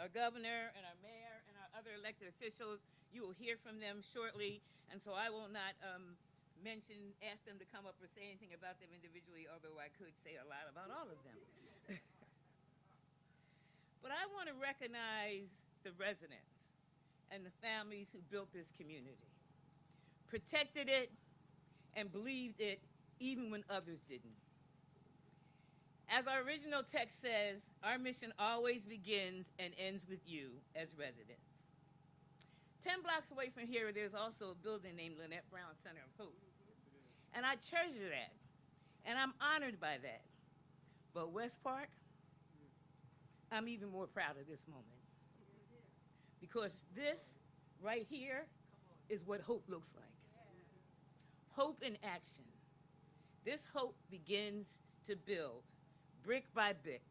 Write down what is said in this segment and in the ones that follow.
our governor and our mayor and our other elected officials. You will hear from them shortly, and so I will not ask them to come up or say anything about them individually, although I could say a lot about all of them. But I want to recognize the residents and the families who built this community, protected it, and believed it even when others didn't. As our original text says, our mission always begins and ends with you as residents. 10 blocks away from here, there's also a building named Lynette Brown Center of Hope. And I treasure that, and I'm honored by that. But Westpark, I'm even more proud of this moment. Because this right here is what hope looks like. Hope in action. This hope begins to build brick by brick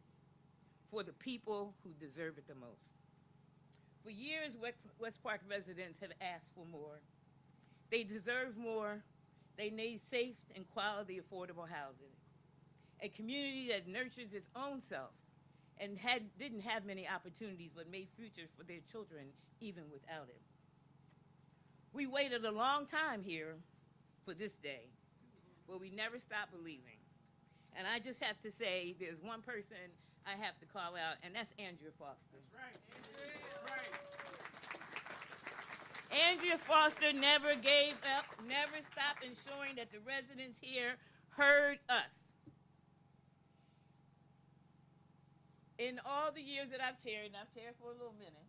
for the people who deserve it the most. For years, Westpark residents have asked for more. They deserve more. They need safe and quality affordable housing. A community that nurtures its own self and didn't have many opportunities but made futures for their children even without it. We waited a long time here for this day, but we never stopped believing. And I just have to say, there's one person I have to call out, and that's Andrea Foster. That's right. That's right. Andrea Foster never gave up, never stopped ensuring that the residents here heard us. In all the years that I've chaired, and I've chaired for a little minute,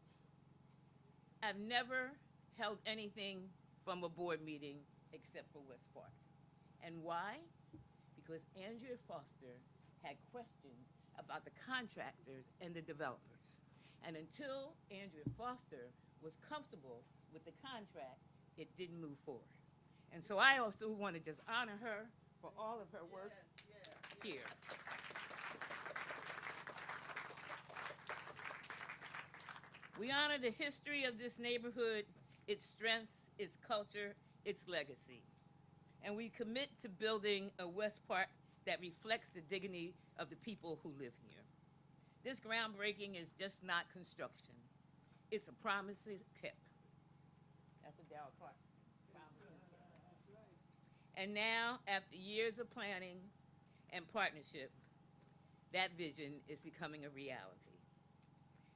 I've never held anything from a board meeting except for Westpark. And why? Because Andrea Foster had questions about the contractors and the developers. And until Andrea Foster was comfortable with the contract, it didn't move forward. And so I also want to just honor her for all of her work here. We honor the history of this neighborhood, its strengths, its culture, its legacy. And we commit to building a Westpark that reflects the dignity of the people who live here. This groundbreaking is just not construction. It's a promising tip. That's a Darrell Clark. And now, after years of planning and partnership, that vision is becoming a reality.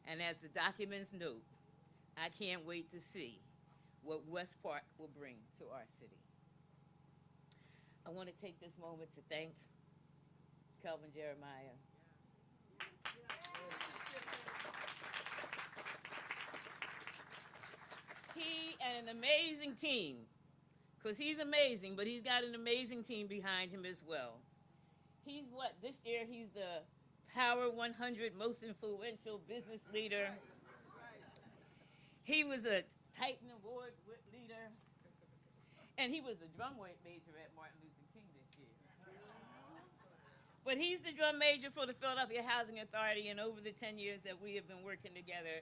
And as the documents note, I can't wait to see what Westpark will bring to our city. I want to take this moment to thank Kelvin Jeremiah. He and an amazing team, because he's amazing, but he's got an amazing team behind him as well. He's this year he's the Power 100 most influential business leader. He was a Titan Award leader, and he was a drum major at Martin Luther King this year. But he's the drum major for the Philadelphia Housing Authority, and over the 10 years that we have been working together,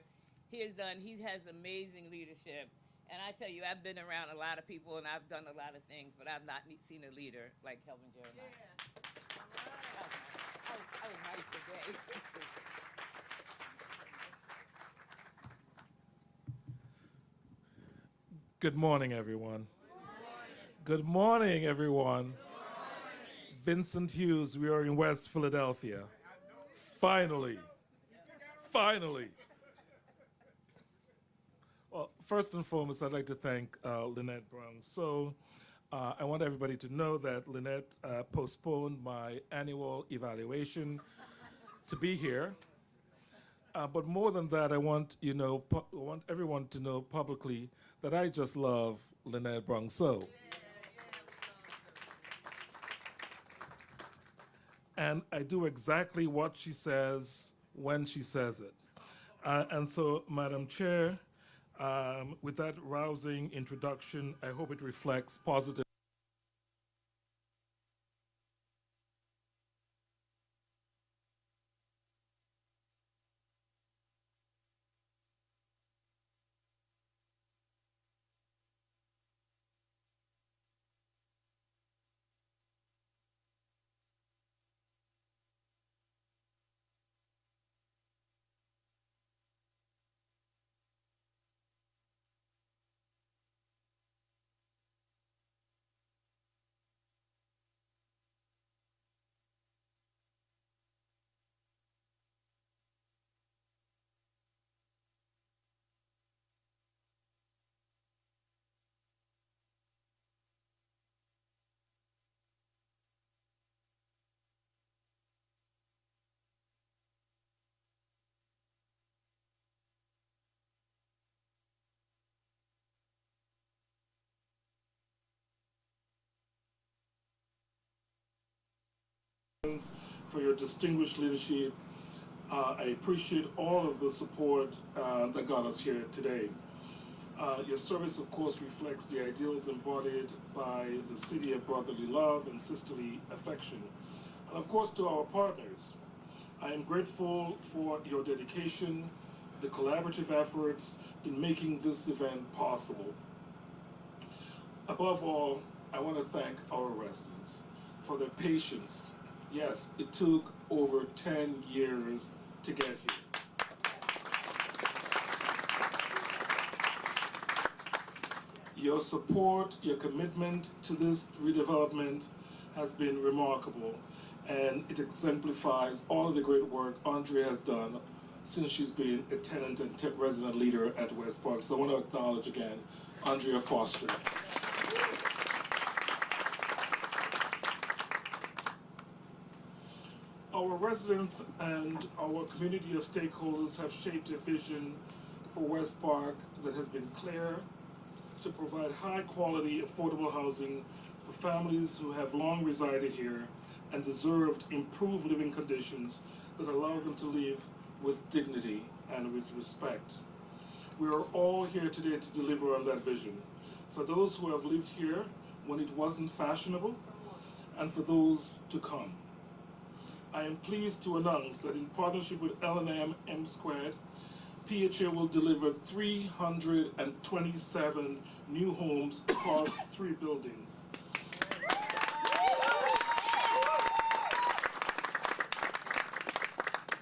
he has amazing leadership. And I tell you, I've been around a lot of people, and I've done a lot of things, but I've not seen a leader like Kelvin Jeremiah. Yeah. I was nice today. Good morning, everyone. Good morning, everyone. Vincent Hughes, we are in West Philadelphia. Finally. Finally. Well, first and foremost, I'd like to thank Lynette Brown. I want everybody to know that Lynette postponed my annual evaluation to be here. But more than that, I want everyone to know publicly that I just love Lynette Brown. And I do exactly what she says when she says it. And so, Madam Chair, with that rousing introduction, I hope it reflects positive. for your distinguished leadership. I appreciate all of the support that got us here today. Your service, of course, reflects the ideals embodied by the city of brotherly love and sisterly affection. And of course, to our partners, I am grateful for your dedication, the collaborative efforts in making this event possible. Above all, I want to thank our residents for their patience. Yes, it took over 10 years to get here. Your support, your commitment to this redevelopment has been remarkable, and it exemplifies all of the great work Andrea has done since she's been a tenant and resident leader at Westpark. So I want to acknowledge again Andrea Foster. Our residents and our community of stakeholders have shaped a vision for Westpark that has been clear, to provide high-quality, affordable housing for families who have long resided here and deserved improved living conditions that allow them to live with dignity and with respect. We are all here today to deliver on that vision, for those who have lived here when it wasn't fashionable, and for those to come. I am pleased to announce that in partnership with L&M M Squared, PHA will deliver 327 new homes across 3 buildings.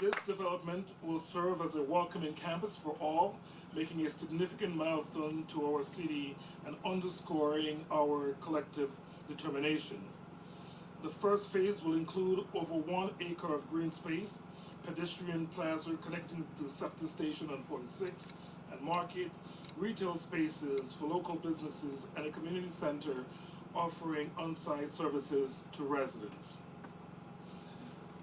This development will serve as a welcoming campus for all, making a significant milestone to our city and underscoring our collective determination. The first phase will include over 1 acre of green space, pedestrian plaza connecting to the SEPTA station on 46 and Market, retail spaces for local businesses, and a community center offering on-site services to residents.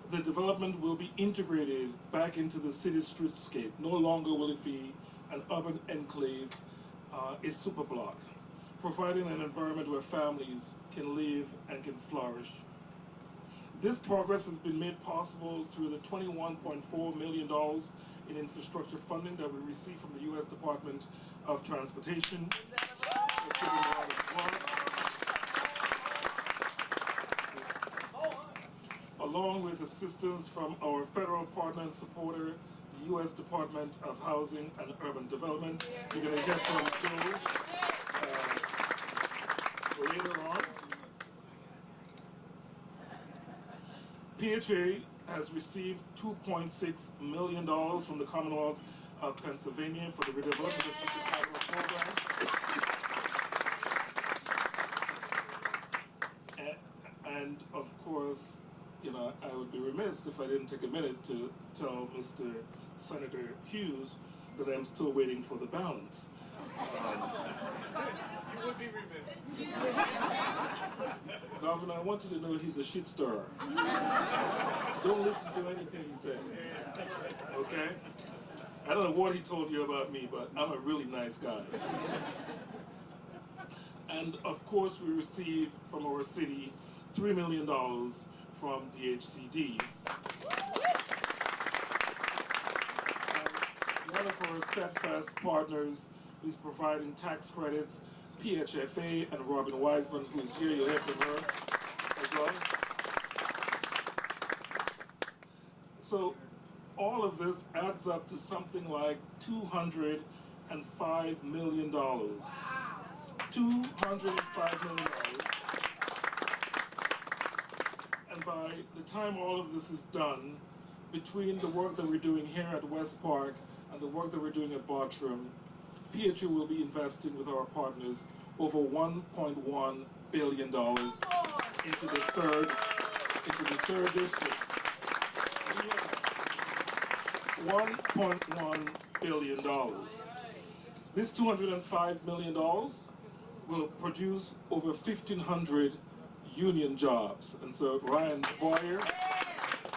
The development will be integrated back into the city's streetscape. No longer will it be an urban enclave, a superblock, providing an environment where families can live and can flourish. This progress has been made possible through the $21.4 million in infrastructure funding that we received from the U.S. Department of Transportation. Along with assistance from our federal partner and supporter, the U.S. Department of Housing and Urban Development. You're going to hear from Joe later on. PHA has received $2.6 million from the Commonwealth of Pennsylvania for the redevelopment assistance capital program. And of course, you know, I would be remiss if I didn't take a minute to tell Mr. Senator Hughes that I'm still waiting for the balance. You would be remiss. Governor, I want you to know he's a shit stirrer. Don't listen to anything he said. Okay? I don't know what he told you about me, but I'm a really nice guy. And of course, we receive from our city $3 million from DHCD. And one of our steadfast partners who's providing tax credits, PHFA, and Robin Wiseman, who's here, you'll hear from her as well. So all of this adds up to something like $205 million. $205 million. And by the time all of this is done, between the work that we're doing here at Westpark and the work that we're doing at Bartram, PHA will be investing with our partners over $1.1 billion into the third district. $1.1 billion. This $205 million will produce over 1,500 union jobs. And so Ryan Boyer,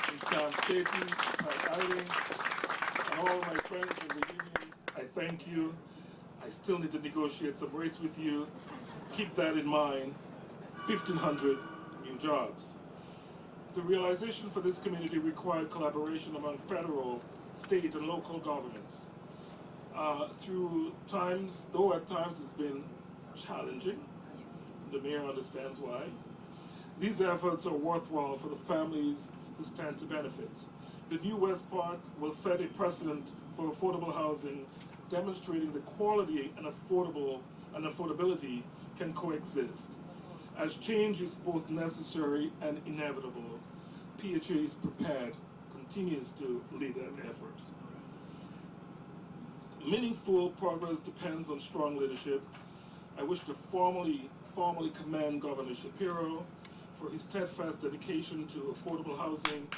and Sam Staten, Pat Eiling, and all my friends in the unions, I thank you. I still need to negotiate some rates with you. Keep that in mind. 1,500 new jobs. The realization for this community required collaboration among federal, state, and local governments. Through times, though at times it's been challenging, the mayor understands why, these efforts are worthwhile for the families who stand to benefit. The new Westpark will set a precedent for affordable housing, demonstrating the quality and affordability can coexist. As change is both necessary and inevitable, PHA is prepared, continues to lead that effort. Meaningful progress depends on strong leadership. I wish to formally commend Governor Shapiro for his steadfast dedication to affordable housing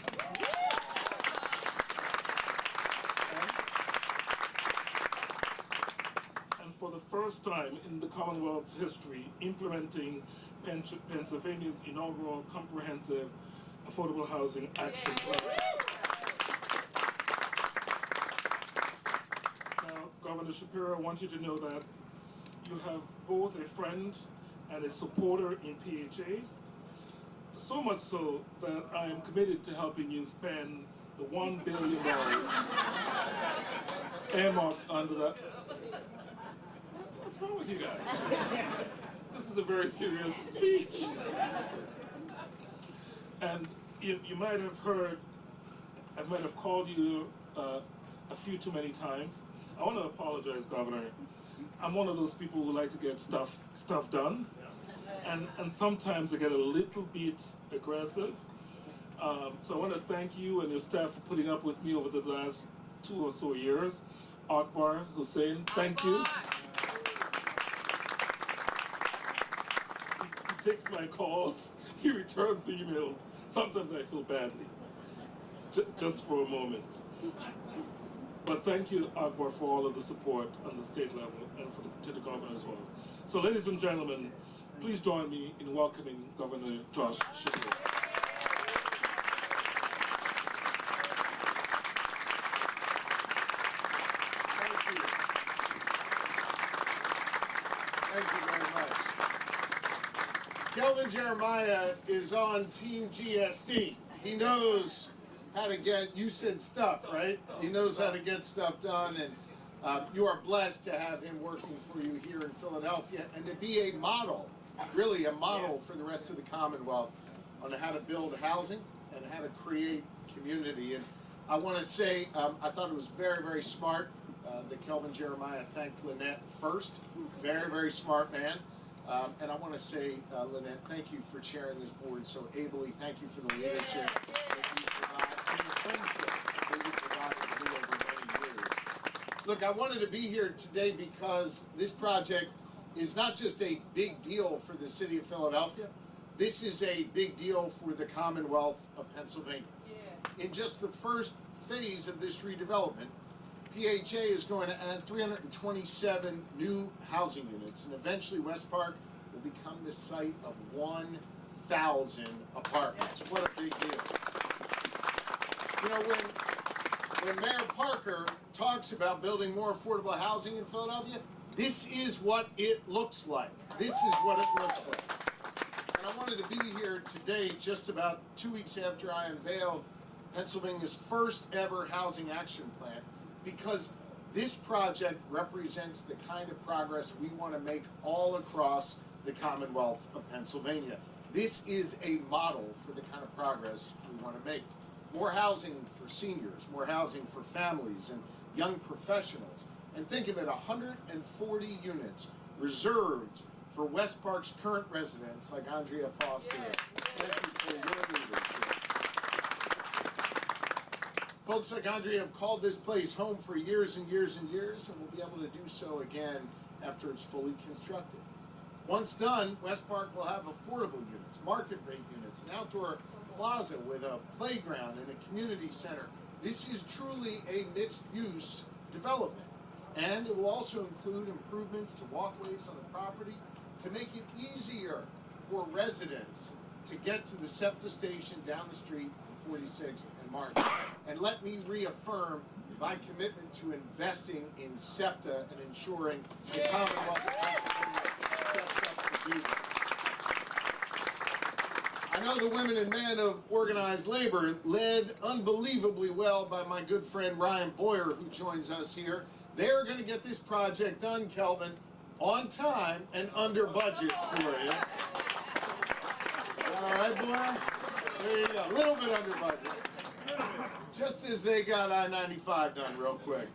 and for the first time in the Commonwealth's history, implementing Pennsylvania's inaugural comprehensive affordable housing action plan. Now, Governor Shapiro, I want you to know that you have both a friend and a supporter in PHA, so much so that I am committed to helping you spend the $1 billion earmarked under that. What's wrong with you guys? This is a very serious speech. And you might have heard, I might have called you a few too many times. I want to apologize, Governor. I'm one of those people who like to get stuff done. And sometimes I get a little bit aggressive. So I want to thank you and your staff for putting up with me over the last 2 or so years. Akbar Hussein, thank you. He takes my calls, he returns emails. Sometimes I feel badly, just for a moment. But thank you, Akbar, for all of the support on the state level and to the governor as well. So ladies and gentlemen, please join me in welcoming Governor Josh Shapiro. Thank you. Thank you very much. Kelvin Jeremiah is on Team GSD. He knows how to get, you said stuff, right? He knows how to get stuff done, and you are blessed to have him working for you here in Philadelphia and to be a model, really a model for the rest of the Commonwealth on how to build housing and how to create community. And I want to say, I thought it was very, very smart that Kelvin Jeremiah thanked Lynette first. Very, very smart man. And I want to say, Lynette, thank you for chairing this board so ably. Thank you for the leadership that you provide and the friendship that you provided me over many years. Look, I wanted to be here today because this project is not just a big deal for the city of Philadelphia. This is a big deal for the Commonwealth of Pennsylvania. Yeah. In just the first phase of this redevelopment, PHA is going to add 327 new housing units, and eventually Westpark will become the site of 1,000 apartments. What a big deal. You know, when Mayor Parker talks about building more affordable housing in Philadelphia, this is what it looks like. This is what it looks like. And I wanted to be here today just about 2 weeks after I unveiled Pennsylvania's first ever housing action plan, because this project represents the kind of progress we want to make all across the Commonwealth of Pennsylvania. This is a model for the kind of progress we want to make. More housing for seniors, more housing for families and young professionals. And think of it, 140 units reserved for Westpark's current residents like Andrea Foster. Yes. Thank you for your leadership. Folks like Andrea have called this place home for years and years and years, and will be able to do so again after it's fully constructed. Once done, Westpark will have affordable units, market rate units, an outdoor plaza with a playground and a community center. This is truly a mixed-use development, and it will also include improvements to walkways on the property to make it easier for residents to get to the SEPTA station down the street on 46th and Market. And let me reaffirm my commitment to investing in SEPTA and ensuring the Commonwealth of Pennsylvania steps up to do that. I know the women and men of organized labor, led unbelievably well by my good friend Ryan Boyer, who joins us here. They're going to get this project done, Kelvin, on time and under budget for you. All right, Boyer? There you go. A little bit under budget. Just as they got I-95 done real quick.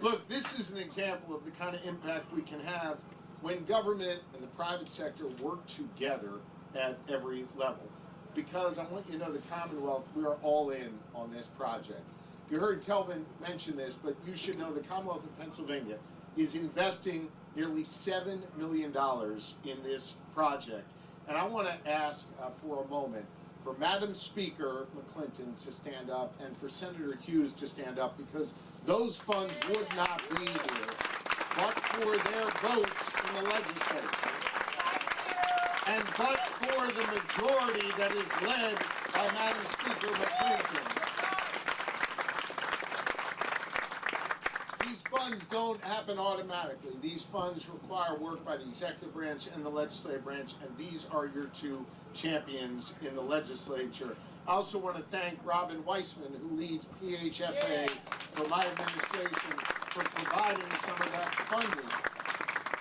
Look, this is an example of the kind of impact we can have when government and the private sector work together at every level. Because I want you to know the Commonwealth, we are all in on this project. You heard Kelvin mention this, but you should know the Commonwealth of Pennsylvania is investing nearly $7 million in this project. And I want to ask for a moment for Madam Speaker McClinton to stand up and for Senator Hughes to stand up, because those funds would not be here but for their votes in the legislature. And but for the majority that is led by Madam Speaker McClinton. These funds don't happen automatically. These funds require work by the executive branch and the legislative branch, and these are your two champions in the legislature. I also want to thank Robin Weissman, who leads PHFA, for my administration, for providing some of that funding.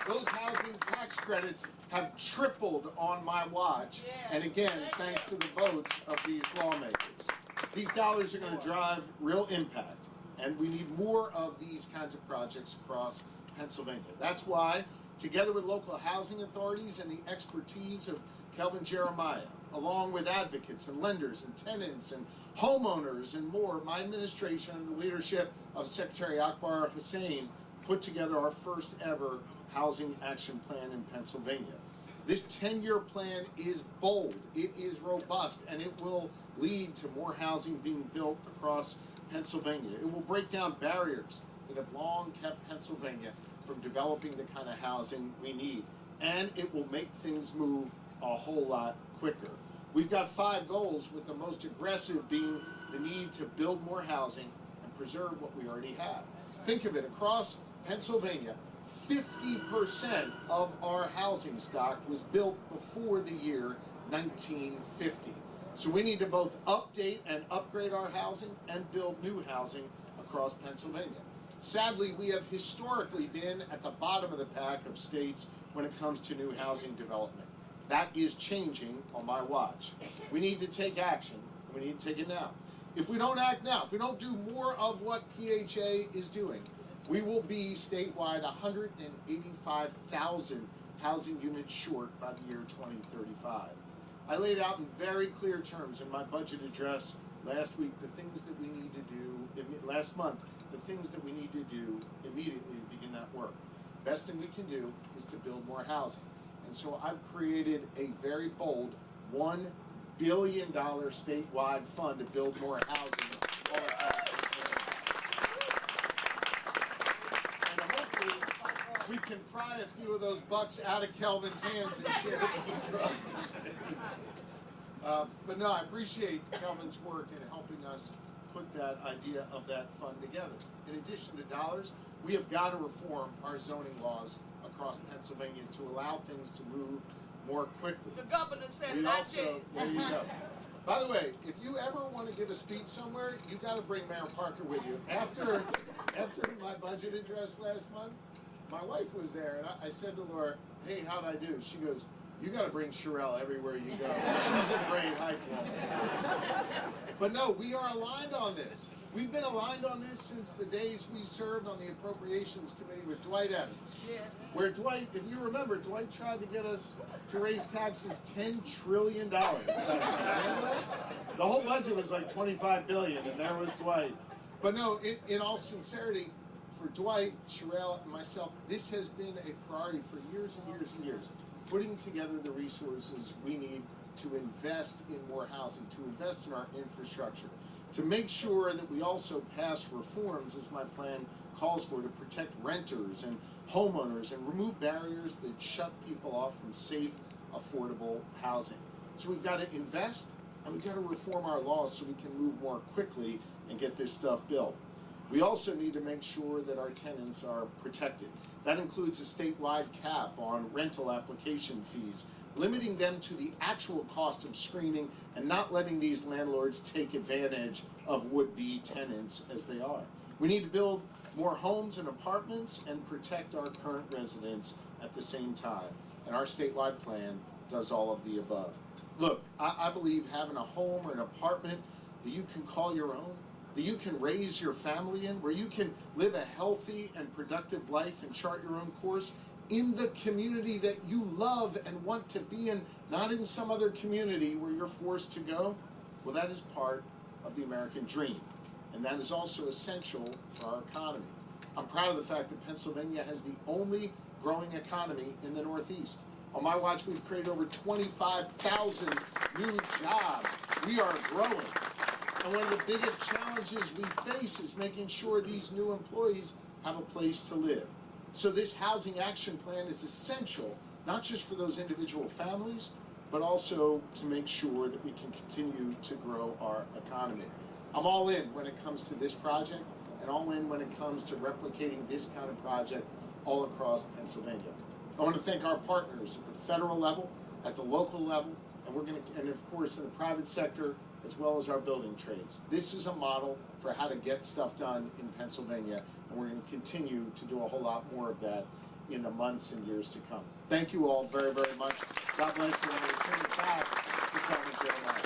Those housing tax credits have tripled on my watch, and again, thanks to the votes of these lawmakers. These dollars are going to drive real impact, and we need more of these kinds of projects across Pennsylvania. That's why, together with local housing authorities and the expertise of Kelvin Jeremiah, along with advocates and lenders and tenants and homeowners and more, my administration, under the leadership of Secretary Akbar Hussain, put together our first ever housing action plan in Pennsylvania. This 10-year plan is bold, it is robust, and it will lead to more housing being built across Pennsylvania. It will break down barriers that have long kept Pennsylvania from developing the kind of housing we need, and it will make things move a whole lot quicker. We've got 5 goals, with the most aggressive being the need to build more housing and preserve what we already have. Think of it, across Pennsylvania, 50% of our housing stock was built before the year 1950. So we need to both update and upgrade our housing and build new housing across Pennsylvania. Sadly, we have historically been at the bottom of the pack of states when it comes to new housing development. That is changing on my watch. We need to take action, and we need to take it now. If we don't act now, if we don't do more of what PHA is doing, we will be statewide 185,000 housing units short by the year 2035. I laid out in very clear terms in my budget address last week the things that we need to do, last month, the things that we need to do immediately to begin that work. Best thing we can do is to build more housing. And so I've created a very bold $1 billion statewide fund to build more housing all across Pennsylvania. And hopefully we can pry a few of those bucks out of Kelvin's hands and share them across the state. But no, I appreciate Kelvin's work in helping us put that idea of that fund together. In addition to dollars, we have got to reform our zoning laws across Pennsylvania to allow things to move more quickly. The governor said We it, I also, did. there you go. By the way, if you ever want to give a speech somewhere, you got to bring Mayor Parker with you. After my budget address last month, my wife was there, and I said to Laura, "Hey, how'd I do?" She goes, "You got to bring Sherelle everywhere you go. She's a great hype woman." But no, we are aligned on this. We've been aligned on this since the days we served on the Appropriations Committee with Dwight Evans. Yeah. Where Dwight, if you remember, Dwight tried to get us to raise taxes $10 trillion. The whole budget was like $25 billion, and there was Dwight. But no, in all sincerity, for Dwight, Sherelle, and myself, this has been a priority for years and years and years. Putting together the resources we need to invest in more housing, to invest in our infrastructure, to make sure that we also pass reforms, as my plan calls for, to protect renters and homeowners and remove barriers that shut people off from safe, affordable housing. So we've got to invest, and we've got to reform our laws so we can move more quickly and get this stuff built. We also need to make sure that our tenants are protected. That includes a statewide cap on rental application fees, limiting them to the actual cost of screening and not letting these landlords take advantage of would-be tenants as they are. We need to build more homes and apartments and protect our current residents at the same time. And our statewide plan does all of the above. Look, I believe having a home or an apartment that you can call your own, that you can raise your family in, where you can live a healthy and productive life and chart your own course in the community that you love and want to be in, not in some other community where you're forced to go, well, that is part of the American dream. And that is also essential for our economy. I'm proud of the fact that Pennsylvania has the only growing economy in the Northeast. On my watch, we've created over 25,000 new jobs. We are growing. And one of the biggest challenges we face is making sure these new employees have a place to live. So this housing action plan is essential, not just for those individual families, but also to make sure that we can continue to grow our economy. I'm all in when it comes to this project, and all in when it comes to replicating this kind of project all across Pennsylvania. I want to thank our partners at the federal level, at the local level, and of course in the private sector, as well as our building trades. This is a model for how to get stuff done in Pennsylvania, and we're going to continue to do a whole lot more of that in the months and years to come. Thank you all very, very much. God bless you, and I will turn it back to Kelvin Jeremiah.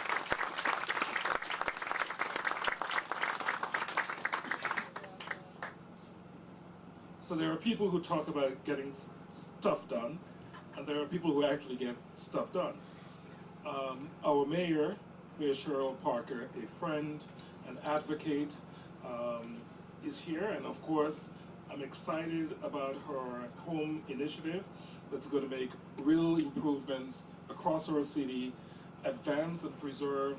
So there are people who talk about getting stuff done, and there are people who actually get stuff done. Our Mayor Cheryl Parker, a friend, an advocate, is here, and of course, I'm excited about her home initiative that's going to make real improvements across our city, advance and preserve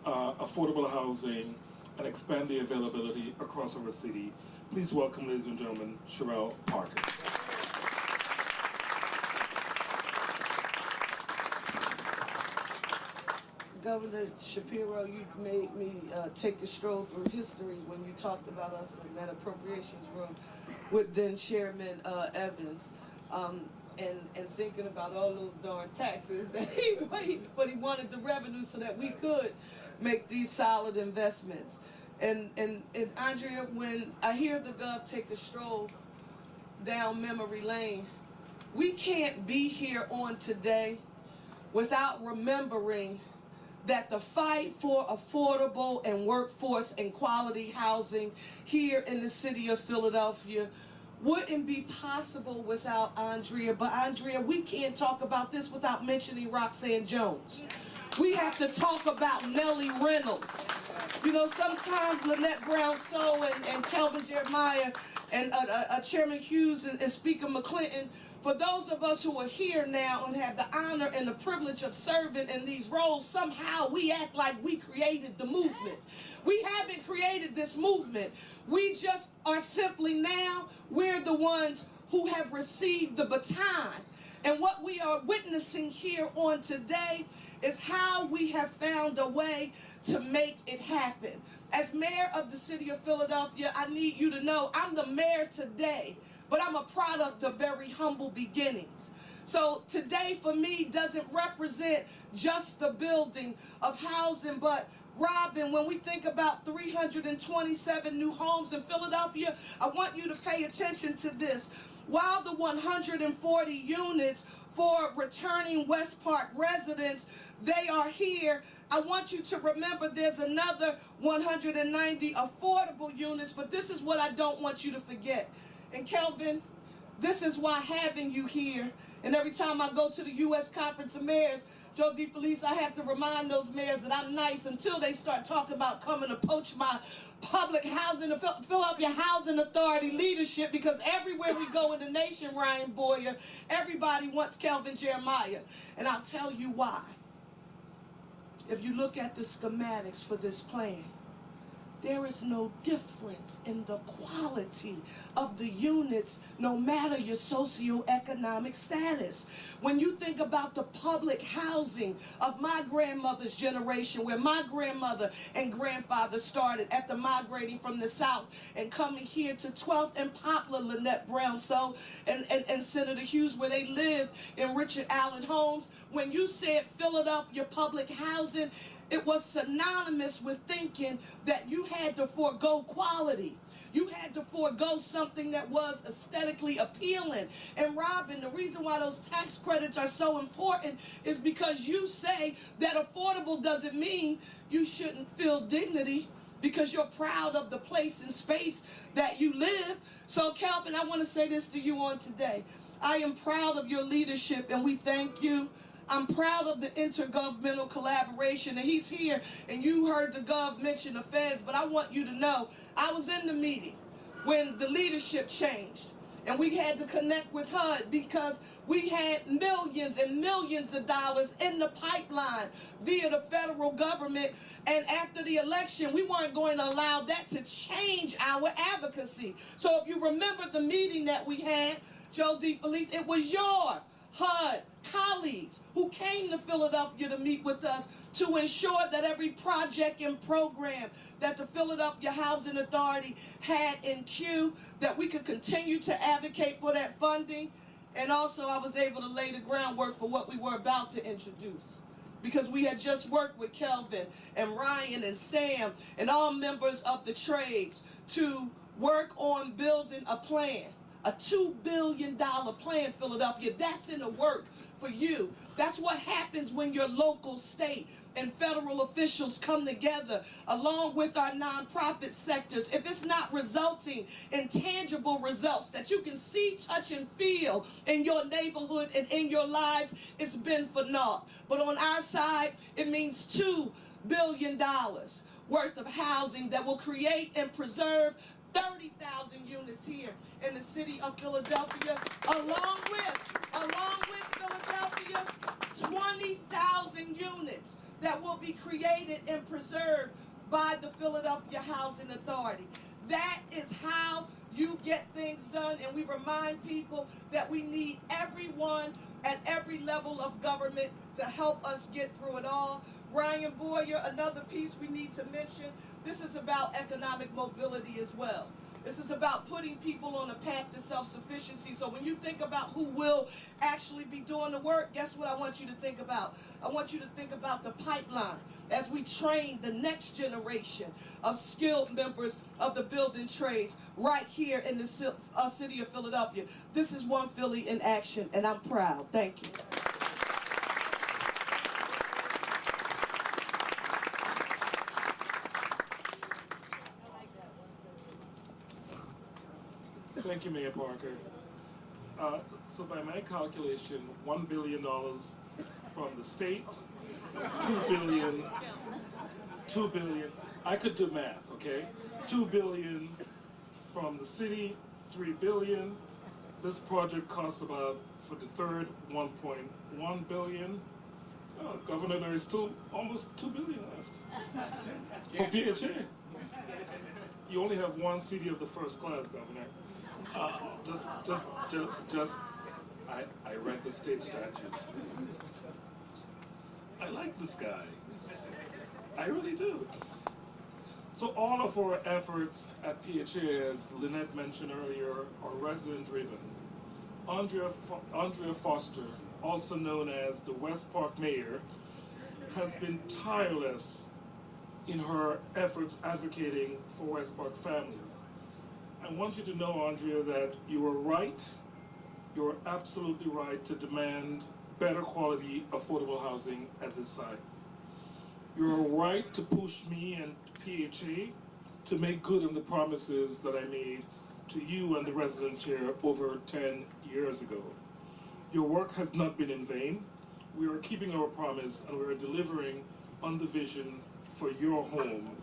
affordable housing, and expand the availability across our city. Please welcome, ladies and gentlemen, Cheryl Parker. Governor Shapiro, you made me take a stroll through history when you talked about us in that appropriations room with then Chairman Evans, and thinking about all those darn taxes that he paid, but he wanted the revenue so that we could make these solid investments. And Andrea, when I hear the Gov take a stroll down memory lane, we can't be here on today without remembering that the fight for affordable and workforce and quality housing here in the city of Philadelphia wouldn't be possible without Andrea. But Andrea, we can't talk about this without mentioning Roxanne Jones. We have to talk about Nellie Reynolds. You know, sometimes Lynette Brown-Sow and Kelvin Jeremiah and Chairman Hughes and Speaker McClinton, for those of us who are here now and have the honor and the privilege of serving in these roles, somehow we act like we created the movement. We haven't created this movement. We just are simply now, we're the ones who have received the baton. And what we are witnessing here on today is how we have found a way to make it happen. As mayor of the city of Philadelphia, I need you to know I'm the mayor today, but I'm a product of very humble beginnings. So today for me doesn't represent just the building of housing, but Robin, when we think about 327 new homes in Philadelphia, I want you to pay attention to this. While the 140 units for returning Westpark residents, they are here, I want you to remember there's another 190 affordable units, but this is what I don't want you to forget. And Kelvin, this is why having you here, and every time I go to the U.S. Conference of Mayors, Joe DeFelice, I have to remind those mayors that I'm nice until they start talking about coming to poach my public housing, the Philadelphia Housing Authority leadership, because everywhere we go in the nation, Ryan Boyer, everybody wants Kelvin Jeremiah. And I'll tell you why. If you look at the schematics for this plan, there is no difference in the quality of the units, no matter your socioeconomic status. When you think about the public housing of my grandmother's generation, where my grandmother and grandfather started after migrating from the South and coming here to 12th and Poplar, Lynette Brown, and Senator Hughes, where they lived in Richard Allen homes. When you said Philadelphia public housing, it was synonymous with thinking that you had to forego quality. You had to forego something that was aesthetically appealing. And Robin, the reason why those tax credits are so important is because you say that affordable doesn't mean you shouldn't feel dignity because you're proud of the place and space that you live. So Calvin, I want to say this to you on today. I am proud of your leadership and we thank you. I'm proud of the intergovernmental collaboration, and he's here, and you heard the gov mention the feds, but I want you to know, I was in the meeting when the leadership changed, and we had to connect with HUD because we had millions and millions of dollars in the pipeline via the federal government, and after the election, we weren't going to allow that to change our advocacy. So if you remember the meeting that we had, Joe DeFelice, it was your HUD colleagues who came to Philadelphia to meet with us to ensure that every project and program that the Philadelphia Housing Authority had in queue, that we could continue to advocate for that funding. And also I was able to lay the groundwork for what we were about to introduce, because we had just worked with Kelvin and Ryan and Sam and all members of the trades to work on building a plan. A $2 billion plan, Philadelphia. That's in the work for you. That's what happens when your local, state, and federal officials come together along with our nonprofit sectors. If it's not resulting in tangible results that you can see, touch, and feel in your neighborhood and in your lives, it's been for naught. But on our side, it means $2 billion worth of housing that will create and preserve 30,000 units here in the city of Philadelphia, along with Philadelphia, 20,000 units that will be created and preserved by the Philadelphia Housing Authority. That is how you get things done, and we remind people that we need everyone at every level of government to help us get through it all. Ryan Boyer, another piece we need to mention, this is about economic mobility as well. This is about putting people on a path to self-sufficiency. So when you think about who will actually be doing the work, guess what I want you to think about? I want you to think about the pipeline as we train the next generation of skilled members of the building trades right here in the city of Philadelphia. This is One Philly in action, and I'm proud. Thank you. Thank you, Mayor Parker. So by my calculation, $1 billion from the state, $2 billion, I could do math, okay? $2 billion from the city, $3 billion. This project cost about, for the third, $1.1 billion. Oh, Governor, there is still almost $2 billion left for PHA. You only have one CD of the first class, Governor. I read the state statute. I like this guy. I really do. So all of our efforts at PHA, as Lynette mentioned earlier, are resident-driven. Andrea Foster, also known as the Westpark mayor, has been tireless in her efforts advocating for Westpark families. I want you to know, Andrea, that you were right. You were absolutely right to demand better quality, affordable housing at this site. You were right to push me and PHA to make good on the promises that I made to you and the residents here over 10 years ago. Your work has not been in vain. We are keeping our promise and we are delivering on the vision for your home.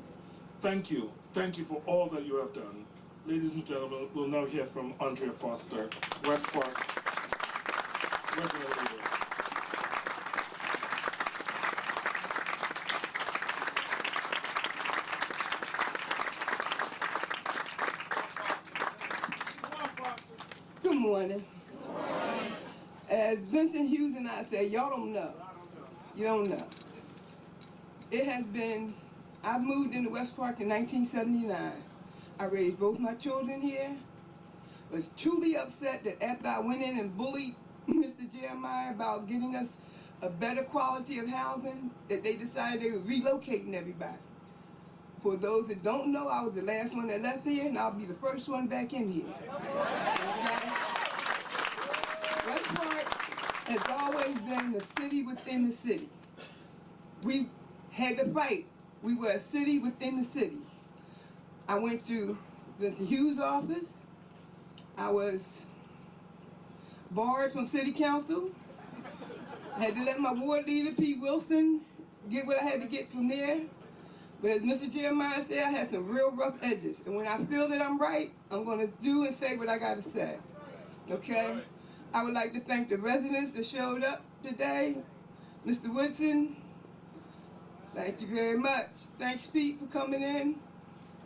Thank you. Thank you for all that you have done. Ladies and gentlemen, we'll now hear from Andrea Foster, Westpark resident leader. morning. As Vincent Hughes and I say, y'all don't know. You don't know. It has been, I moved into Westpark in 1979. I raised both my children here. Was truly upset that after I went in and bullied Mr. Jeremiah about getting us a better quality of housing, that they decided they were relocating everybody. For those that don't know, I was the last one that left here, and I'll be the first one back in here. Okay? Westpark has always been the city within the city. We had to fight. We were a city within the city. I went to Vincent Hughes' office. I was barred from city council. I had to let my ward leader, Pete Wilson, get what I had to get from there. But as Mr. Jeremiah said, I had some real rough edges. And when I feel that I'm right, I'm going to do and say what I got to say. Okay? I would like to thank the residents that showed up today. Mr. Woodson, thank you very much. Thanks, Pete, for coming in.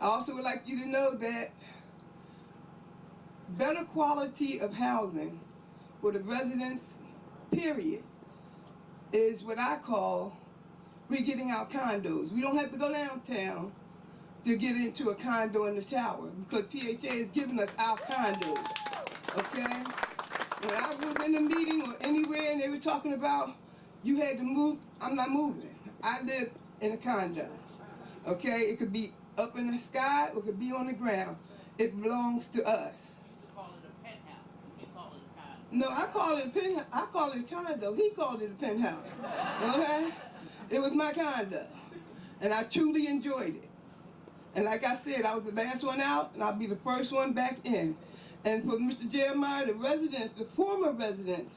I also would like you to know that better quality of housing for the residents, period, is what I call re-getting our condos. We don't have to go downtown to get into a condo in the tower because PHA has given us our condos, okay? When I was in a meeting or anywhere and they were talking about you had to move, I'm not moving. I live in a condo, okay? It could be up in the sky or it could be on the ground. It belongs to us. No, I call it a penthouse. I call it a condo. He called it a penthouse. Okay? It was my condo. And I truly enjoyed it. And like I said, I was the last one out, and I'll be the first one back in. And for Mr. Jeremiah, the residents, the former residents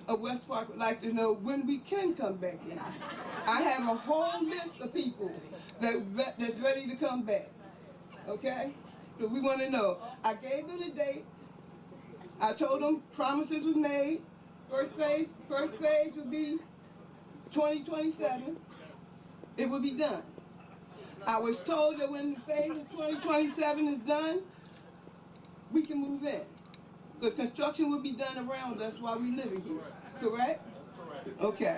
of Westpark would like to know when we can come back in. I have a whole list of people that's ready to come back. Okay? So we want to know. I gave them a date. I told them promises were made. First phase would be 2027. It will be done. I was told that when the phase of 2027 is done, we can move in. Because construction will be done around us while we're living here. Correct? Okay.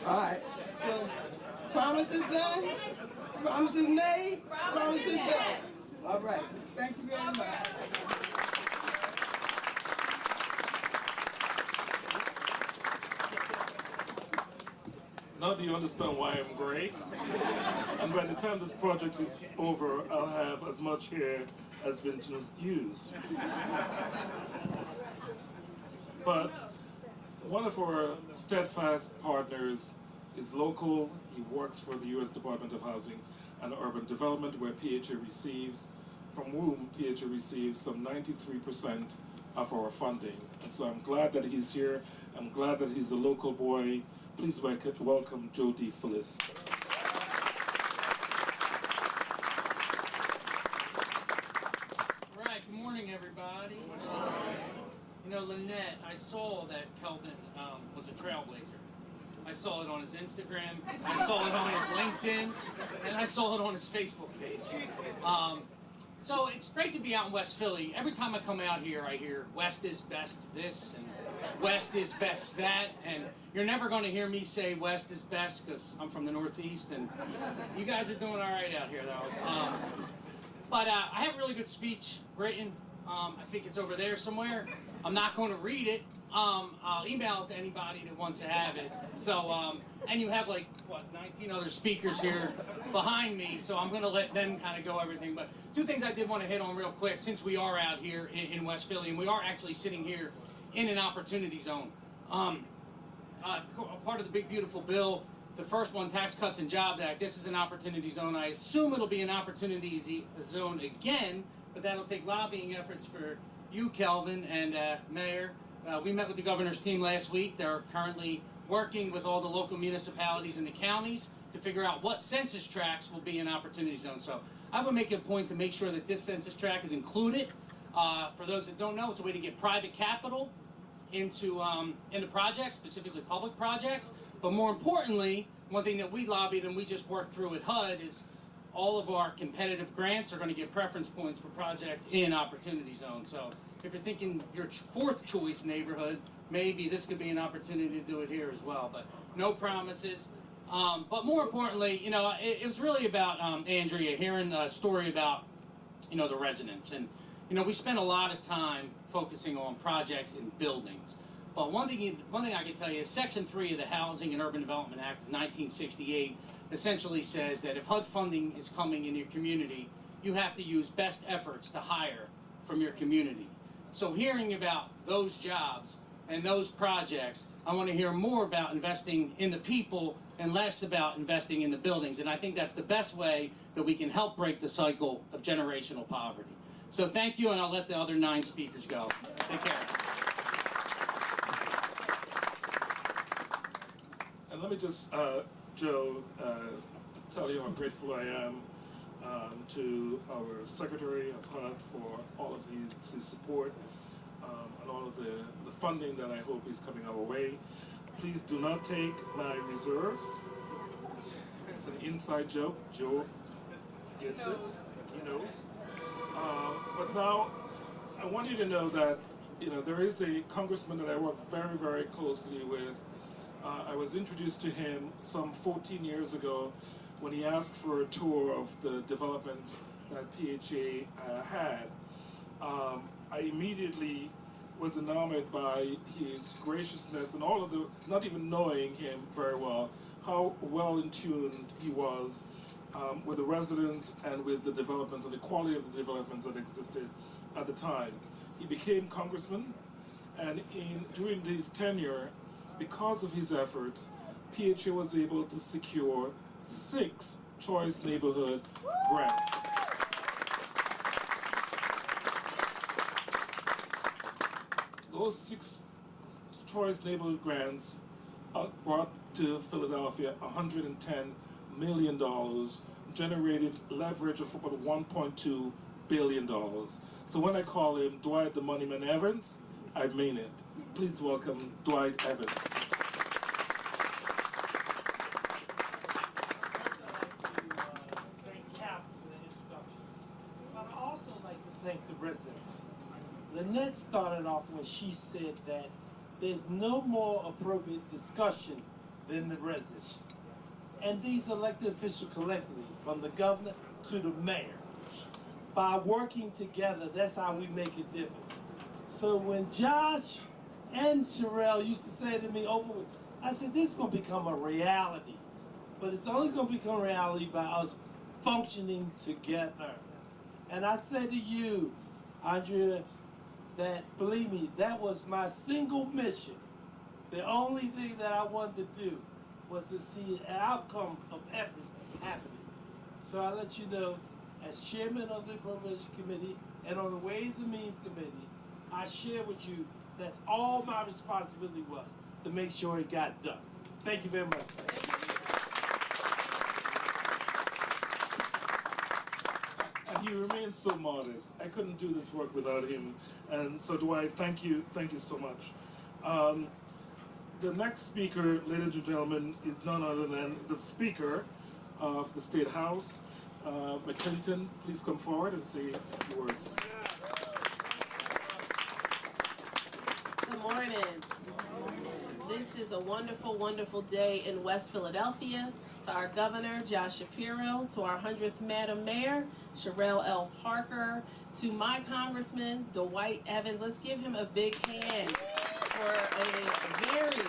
All right. So, promises done, promises made, promises done. All right. Thank you very much. Now do you understand why I'm gray? And by the time this project is over, I'll have as much hair as Vincent Hughes. But one of our steadfast partners is local. He works for the U.S. Department of Housing and Urban Development, where PHA receives, from whom PHA receives some 93% of our funding. And so I'm glad that he's here. I'm glad that he's a local boy. Please welcome Jody Phyllis. All right, good morning, everybody. You know, Lynette, I saw that Kelvin was a trailblazer. I saw it on his Instagram, I saw it on his LinkedIn, and I saw it on his Facebook page. So it's great to be out in West Philly. Every time I come out here, I hear West is best this, and West is best that, and you're never going to hear me say West is best because I'm from the Northeast, and you guys are doing all right out here, though. But I have a really good speech written. I think it's over there somewhere. I'm not going to read it. I'll email it to anybody that wants to have it. So, and you have like, what, 19 other speakers here behind me, so I'm going to let them kind of go everything. But two things I did want to hit on real quick, since we are out here in West Philly, and we are actually sitting here in an opportunity zone. Part of the big, beautiful bill, the first one, Tax Cuts and Jobs Act, this is an opportunity zone. I assume it'll be an opportunity zone again, but that'll take lobbying efforts for you, Kelvin, and Mayor. We met with the governor's team last week. They're currently working with all the local municipalities and the counties to figure out what census tracts will be an opportunity zone. So I would make a point to make sure that this census tract is included. For those that don't know, it's a way to get private capital into projects, specifically public projects. But more importantly, one thing that we lobbied and we just worked through at HUD is all of our competitive grants are going to get preference points for projects in opportunity zones. So if you're thinking your fourth choice neighborhood, maybe this could be an opportunity to do it here as well. But no promises. But more importantly, you know, it was really about Andrea hearing a story about, you know, the residents. And, you know, we spent a lot of time focusing on projects and buildings. But one thing I can tell you is Section 3 of the Housing and Urban Development Act of 1968 essentially says that if HUD funding is coming in your community, you have to use best efforts to hire from your community. So hearing about those jobs and those projects, I want to hear more about investing in the people and less about investing in the buildings. And I think that's the best way that we can help break the cycle of generational poverty. So thank you, and I'll let the other 9 speakers go. Take care. And let me just, Joe, tell you how grateful I am to our Secretary of HUD for all of his support and all of the funding that I hope is coming our way. Please do not take my reserves. It's an inside joke. Joe gets it. He knows. But now, I want you to know that, you know, there is a congressman that I work very, very closely with. I was introduced to him some 14 years ago when he asked for a tour of the developments that PHA had. I immediately was enamored by his graciousness and all of the, not even knowing him very well, how well in tune he was with the residents and with the developments and the quality of the developments that existed at the time. He became congressman, and during his tenure, because of his efforts, PHA was able to secure 6 choice neighborhood grants. Those 6 choice neighborhood grants brought to Philadelphia $110 million, generated leverage of about $1.2 billion. So when I call him Dwight the Moneyman Evans, I mean it. Please welcome Dwight Evans. Thank Cap for the introduction. But I also like to thank the residents. Lynette started off when she said that there's no more appropriate discussion than the residents. And these elected officials collectively, from the governor to the mayor, by working together, that's how we make a difference. So when Josh and Sherelle used to say to me, I said, this is going to become a reality. But it's only going to become a reality by us functioning together. And I say to you, Andrea, that, believe me, that was my single mission. The only thing that I wanted to do was to see an outcome of efforts happening. So I let you know, as chairman of the Appropriation Committee and on the Ways and Means Committee, I share with you that's all my responsibility was, to make sure it got done. Thank you very much. And he remains so modest. I couldn't do this work without him. And so Dwight, thank you so much. The next speaker, ladies and gentlemen, is none other than the Speaker of the State House, McClinton. Please come forward and say a few words. Good morning. This is a wonderful, wonderful day in West Philadelphia. To our Governor, Josh Shapiro, to our 100th Madam Mayor, Sherelle L. Parker, to my Congressman, Dwight Evans. Let's give him a big hand for a very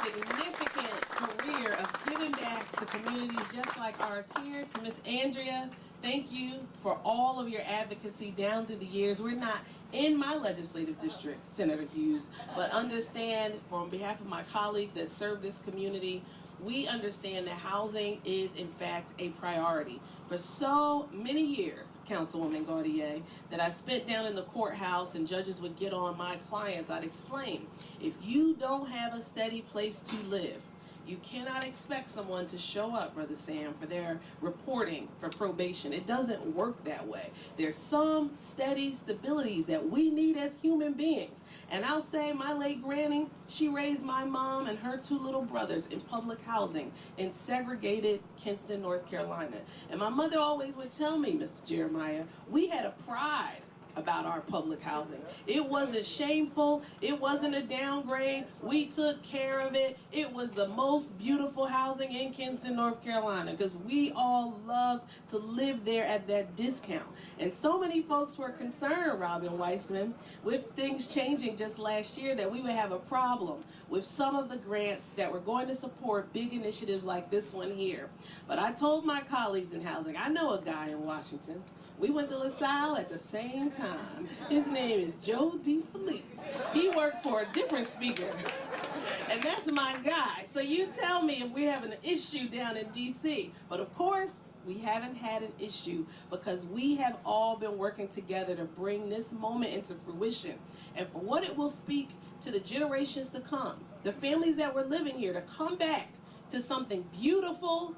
significant career of giving back to communities just like ours here. To Miss Andrea, thank you for all of your advocacy down through the years. We're not in my legislative district, Senator Hughes, but understand, on behalf of my colleagues that serve this community, we understand that housing is, in fact, a priority. For so many years, Councilwoman Gaudier, that I spent down in the courthouse and judges would get on my clients, I'd explain, if you don't have a steady place to live, you cannot expect someone to show up, Brother Sam, for their reporting for probation. It doesn't work that way. There's some steady stabilities that we need as human beings. And I'll say my late granny, she raised my mom and her 2 little brothers in public housing in segregated Kinston, North Carolina. And my mother always would tell me, Mr. Jeremiah, we had a pride about our public housing. It wasn't shameful. It wasn't a downgrade. We took care of it. It was the most beautiful housing in Kinston, North Carolina, because we all loved to live there at that discount. And so many folks were concerned, Robin Weissman, with things changing just last year, that we would have a problem with some of the grants that were going to support big initiatives like this one here. But I told my colleagues in housing, I know a guy in Washington. We went to LaSalle at the same time. His name is Joe DeFelice. He worked for a different speaker. And that's my guy. So you tell me if we're having an issue down in D.C. But of course, we haven't had an issue because we have all been working together to bring this moment into fruition. And for what it will speak to the generations to come, the families that were living here, to come back to something beautiful,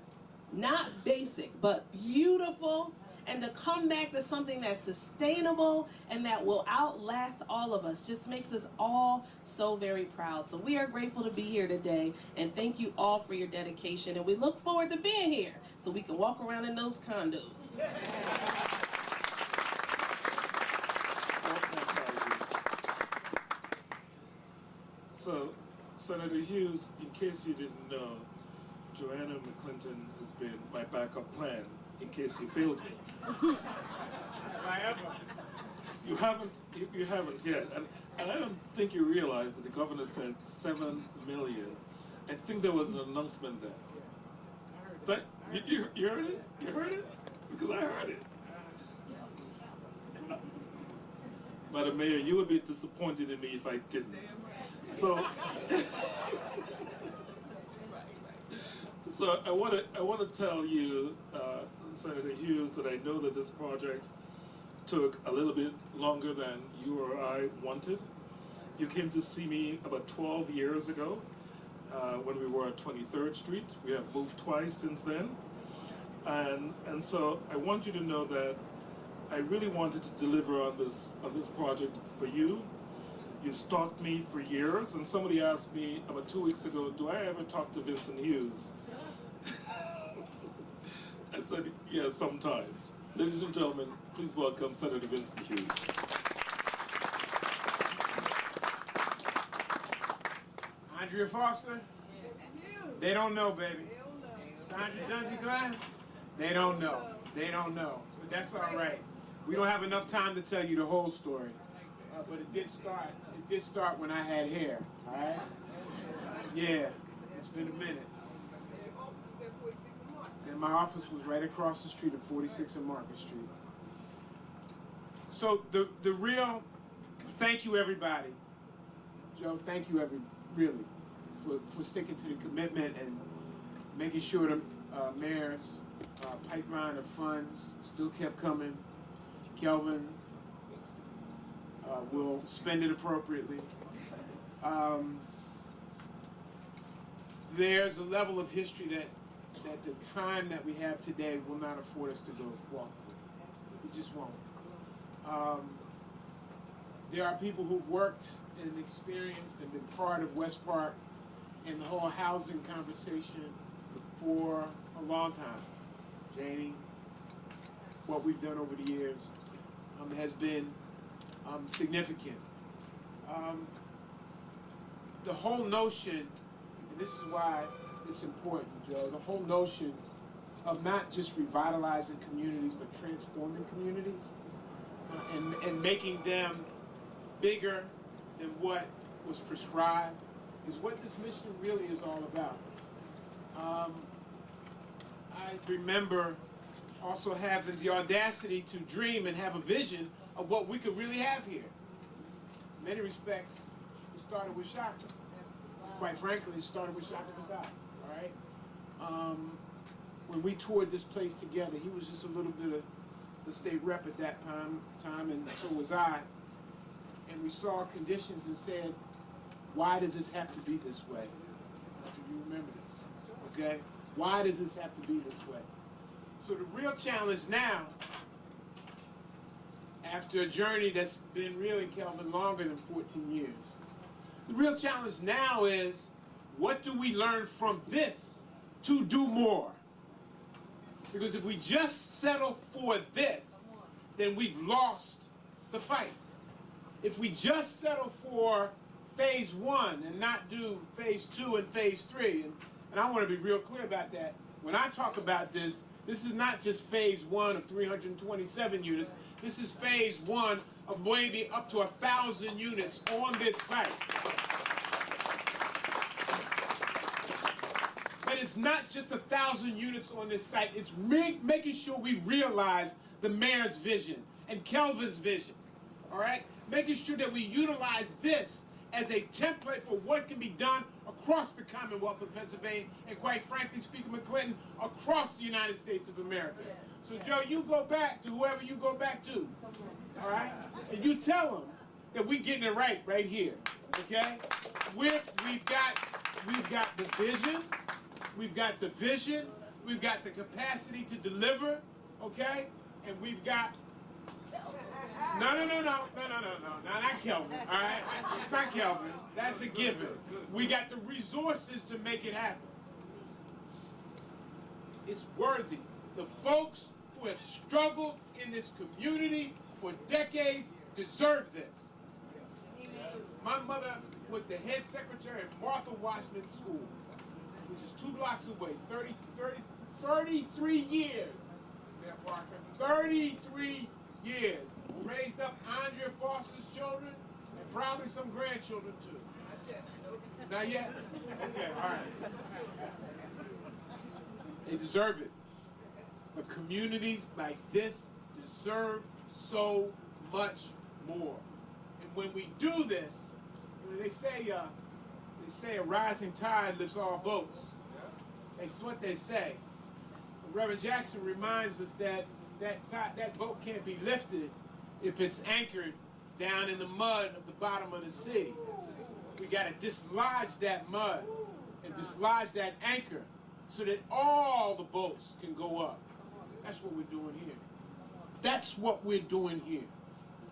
not basic, but beautiful, and to come back to something that's sustainable and that will outlast all of us just makes us all so very proud. So we are grateful to be here today, and thank you all for your dedication, and we look forward to being here so we can walk around in those condos. So, Senator Hughes, in case you didn't know, Joanna McClinton has been my backup plan in case you failed me. You haven't yet, and I don't think you realize that the governor said $7 million. I think there was an announcement there. But you heard it? You heard it? Because I heard it. Madam Mayor, you would be disappointed in me if I didn't. So, I want to tell you, Senator Hughes, that I know that this project took a little bit longer than you or I wanted. You came to see me about 12 years ago when we were at 23rd Street. We have moved twice since then. And so I want you to know that I really wanted to deliver on this project for you. You stalked me for years, and somebody asked me about 2 weeks ago, do I ever talk to Vincent Hughes? I said, yeah, sometimes. Ladies and gentlemen, please welcome Senator Vincent Hughes. Andrea Foster? They don't know, baby. Sandra Dungy Glenn? They don't know. They don't know. But that's all right. We don't have enough time to tell you the whole story. But it did start. It did start when I had hair. All right? Yeah. It's been a minute. And my office was right across the street at 46 and Market Street. So the real thank you, everybody. Joe, thank you, really, for sticking to the commitment and making sure the mayor's pipeline of funds still kept coming. Kelvin will spend it appropriately. There's a level of history that the time that we have today will not afford us to walk through. It just won't. There are people who've worked and experienced and been part of Westpark and the whole housing conversation for a long time. Janie, what we've done over the years has been significant. The whole notion, and this is why it's important, Joe, the whole notion of not just revitalizing communities, but transforming communities and making them bigger than what was prescribed is what this mission really is all about. I remember also having the audacity to dream and have a vision of what we could really have here. In many respects, it started with Shaka. Quite frankly, it started with Shaka Madai, all right? When we toured this place together, he was just a little bit of the state rep at that time, and so was I. And we saw conditions and said, why does this have to be this way? Do you remember this? Okay? Why does this have to be this way? So the real challenge now, after a journey that's been really, Kelvin, longer than 14 years, the real challenge now is, what do we learn from this to do more? Because if we just settle for this, then we've lost the fight. If we just settle for phase 1 and not do phase 2 and phase 3, and I want to be real clear about that. When I talk about this, this is not just phase 1 of 327 units. This is phase 1 of maybe up to 1,000 units on this site. But it's not just 1,000 units on this site. It's making sure we realize the mayor's vision and Kelvin's vision, all right? Making sure that we utilize this as a template for what can be done across the Commonwealth of Pennsylvania, and quite frankly, Speaker McClinton, across the United States of America. So Joe, you go back to whoever you go back to, all right? And you tell them that we're getting it right here, okay? We've got the vision, we've got the capacity to deliver, okay? And we've got no, not Kelvin, all right? Not Kelvin, that's a given. We got the resources to make it happen. It's worthy. The folks who have struggled in this community for decades deserve this. My mother was the head secretary at Martha Washington School, which is 2 blocks away, 33 years, Mayor Parker, 33 years. Raised up Andrea Foster's children and probably some grandchildren too. Not yet? Okay, all right. They deserve it. But communities like this deserve so much more. And when we do this, they say a rising tide lifts all boats. That's what they say. Reverend Jackson reminds us that that boat can't be lifted if it's anchored down in the mud of the bottom of the sea. We got to dislodge that mud and dislodge that anchor so that all the boats can go up. That's what we're doing here. That's what we're doing here.